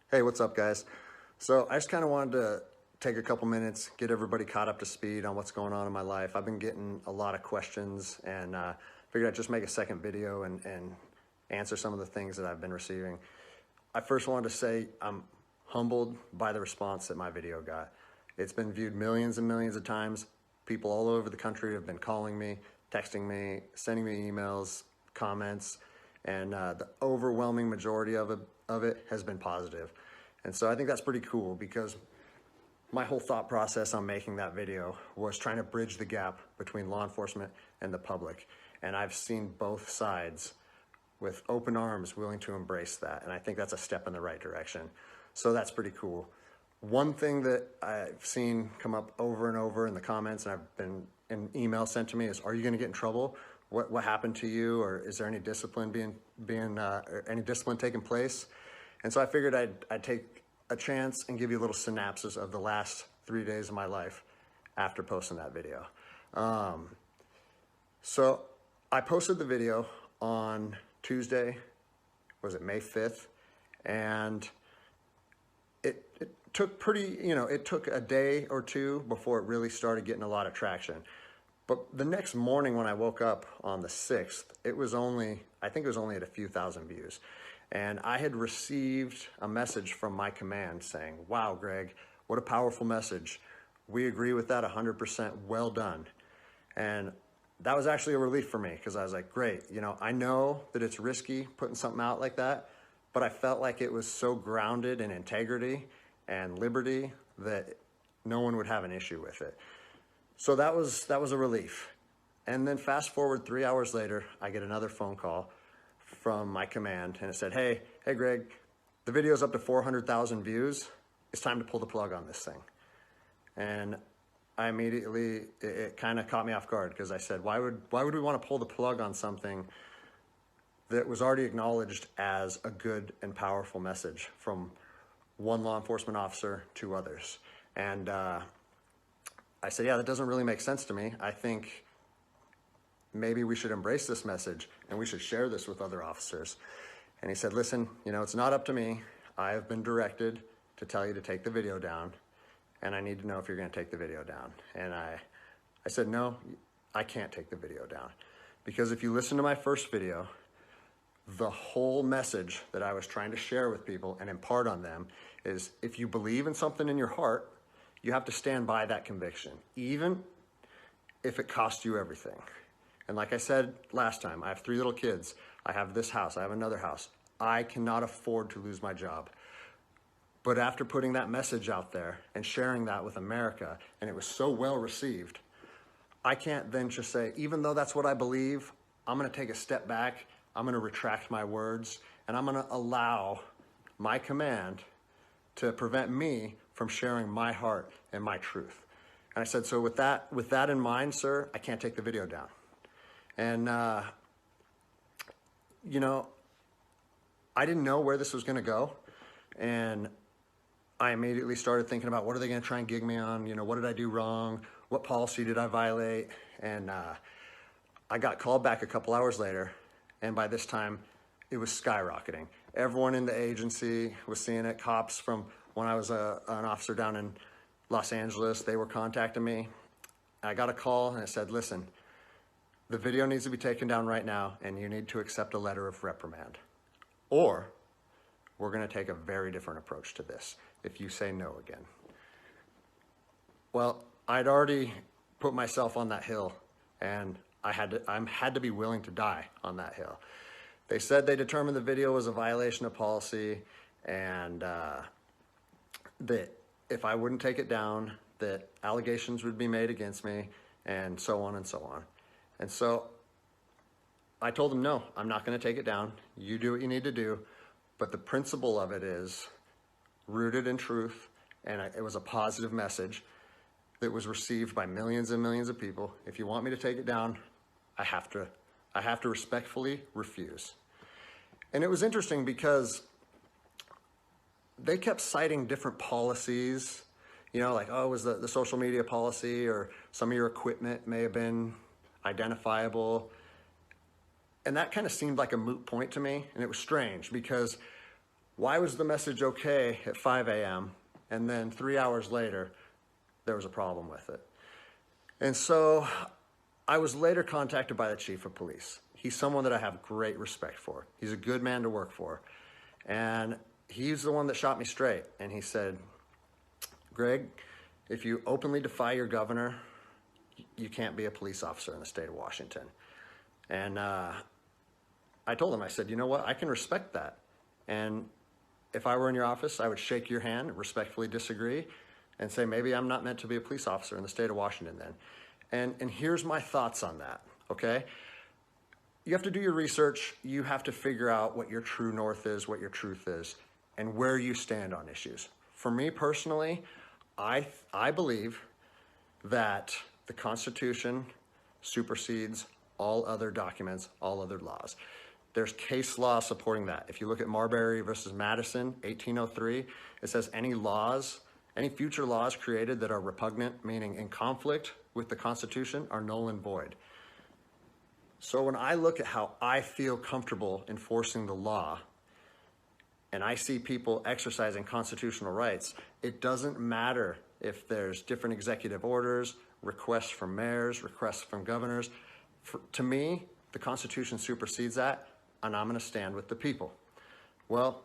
Hey, what's up, guys? So I just kind of wanted to take a couple minutes, get everybody caught up to speed on what's going on in my life. I've been getting a lot of questions and figured I'd just make a second video and answer some of the things that I've been receiving. I first wanted to say I'm humbled by the response that my video got. It's been viewed millions and millions of times. People all over the country have been calling me, texting me, sending me emails, comments, and the overwhelming majority of it has been positive. And so I think that's pretty cool because my whole thought process on making that video was trying to bridge the gap between law enforcement and the public. And I've seen both sides with open arms willing to embrace that. And I think that's a step in the right direction. So that's pretty cool. One thing that I've seen come up over and over in the comments, and I've been in emails sent to me, is, are you gonna get in trouble? What happened to you? Or is there any discipline any discipline taking place? And so I figured I'd take a chance and give you a little synopsis of the last 3 days of my life after posting that video. So I posted the video on Tuesday, was it May 5th? And it took it took a day or two before it really started getting a lot of traction. But the next morning when I woke up on the 6th, I think it was only at a few thousand views. And I had received a message from my command saying, wow, Greg, what a powerful message. We agree with that 100%, well done. And that was actually a relief for me because I was like, great, I know that it's risky putting something out like that, but I felt like it was so grounded in integrity and liberty that no one would have an issue with it. So that was a relief. And then fast forward 3 hours later, I get another phone call from my command and it said, hey Greg, the video's up to 400,000 views. It's time to pull the plug on this thing. And I immediately, it kind of caught me off guard because I said, why would we want to pull the plug on something that was already acknowledged as a good and powerful message from one law enforcement officer to others? And I said, yeah, that doesn't really make sense to me. I think maybe we should embrace this message and we should share this with other officers. And he said, listen, it's not up to me. I have been directed to tell you to take the video down, and I need to know if you're gonna take the video down. And I said, no, I can't take the video down. Because if you listen to my first video, the whole message that I was trying to share with people and impart on them is, if you believe in something in your heart, you have to stand by that conviction, even if it costs you everything. And like I said last time, I have 3 little kids. I have this house, I have another house. I cannot afford to lose my job. But after putting that message out there and sharing that with America, and it was so well received, I can't then just say, even though that's what I believe, I'm gonna take a step back, I'm gonna retract my words, and I'm gonna allow my command to prevent me from sharing my heart and my truth. And I said, so with that in mind, sir, I can't take the video down. And, I didn't know where this was gonna go. And I immediately started thinking about, what are they gonna try and gig me on? What did I do wrong? What policy did I violate? And I got called back a couple hours later, and by this time, it was skyrocketing. Everyone in the agency was seeing it. Cops from when I was an officer down in Los Angeles, they were contacting me. I got a call and it said, listen, the video needs to be taken down right now and you need to accept a letter of reprimand. Or we're gonna take a very different approach to this if you say no again. Well, I'd already put myself on that hill, and I had to be willing to die on that hill. They said they determined the video was a violation of policy, and that if I wouldn't take it down, that allegations would be made against me, and so on and so on. And so I told them, no, I'm not gonna take it down. You do what you need to do. But the principle of it is rooted in truth, and it was a positive message that was received by millions and millions of people. If you want me to take it down, I have to respectfully refuse. And it was interesting because they kept citing different policies, like, oh, it was the social media policy, or some of your equipment may have been identifiable. And that kind of seemed like a moot point to me. And it was strange because Why was the message okay at 5 a.m. and then 3 hours later, there was a problem with it? And so I was later contacted by the chief of police. He's someone that I have great respect for. He's a good man to work for. And he's the one that shot me straight. And he said, Greg, if you openly defy your governor, you can't be a police officer in the state of Washington. And I told him, I said, you know what, I can respect that. And if I were in your office, I would shake your hand, respectfully disagree, and say, maybe I'm not meant to be a police officer in the state of Washington then. And here's my thoughts on that, okay? You have to do your research. You have to figure out what your true north is, what your truth is, and where you stand on issues. For me personally, I believe that the Constitution supersedes all other documents, all other laws. There's case law supporting that. If you look at Marbury versus Madison, 1803, it says any future laws created that are repugnant, meaning in conflict with the Constitution, are null and void. So when I look at how I feel comfortable enforcing the law, and I see people exercising constitutional rights, it doesn't matter if there's different executive orders, requests from mayors, requests from governors. To me, the Constitution supersedes that, and I'm gonna stand with the people. Well,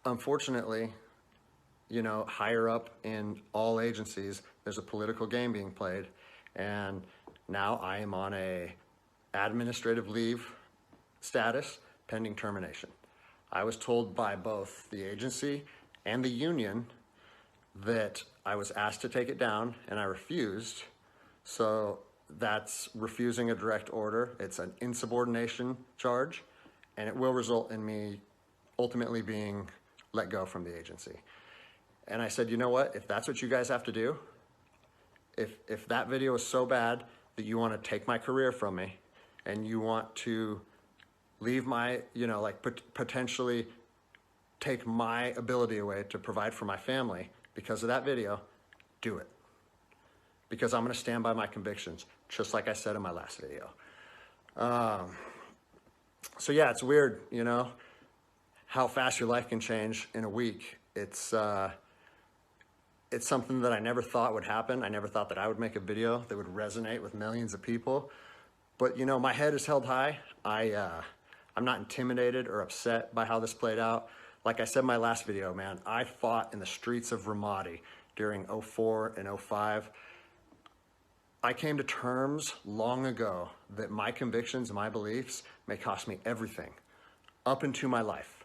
unfortunately, you know, higher up in all agencies, there's a political game being played, and now I am on a administrative leave status pending termination. I was told by both the agency and the union that I was asked to take it down, and I refused. So that's refusing a direct order. It's an insubordination charge, and it will result in me ultimately being let go from the agency. And I said, you know what, if that's what you guys have to do, if that video is so bad that you want to take my career from me and you want to leave my, you know, like potentially take my ability away to provide for my family because of that video, do it. Because I'm going to stand by my convictions, just like I said in my last video. So yeah, it's weird, you know, how fast your life can change in a week. It's something that I never thought would happen. I never thought that I would make a video that would resonate with millions of people. But you know, my head is held high. I'm not intimidated or upset by how this played out. Like I said in my last video, man, I fought in the streets of Ramadi during 04 and 05. I came to terms long ago that my convictions and my beliefs may cost me everything up into my life.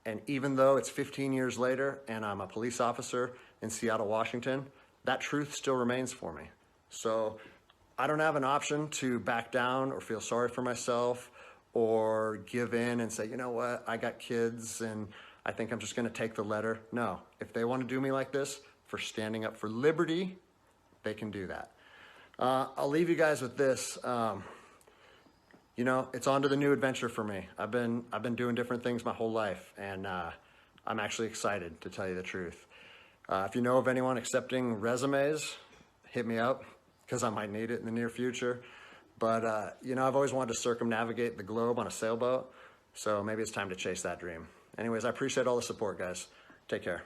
And even though it's 15 years later and I'm a police officer in Seattle, Washington, that truth still remains for me. So I don't have an option to back down or feel sorry for myself or give in and say, you know what, I got kids and I think I'm just gonna take the letter. No, if they wanna do me like this for standing up for liberty, they can do that. I'll leave you guys with this. You know, it's on to the new adventure for me. I've been doing different things my whole life, and I'm actually excited, to tell you the truth. If you know of anyone accepting resumes, hit me up, because I might need it in the near future. But, you know, I've always wanted to circumnavigate the globe on a sailboat, so maybe it's time to chase that dream. Anyways, I appreciate all the support, guys. Take care.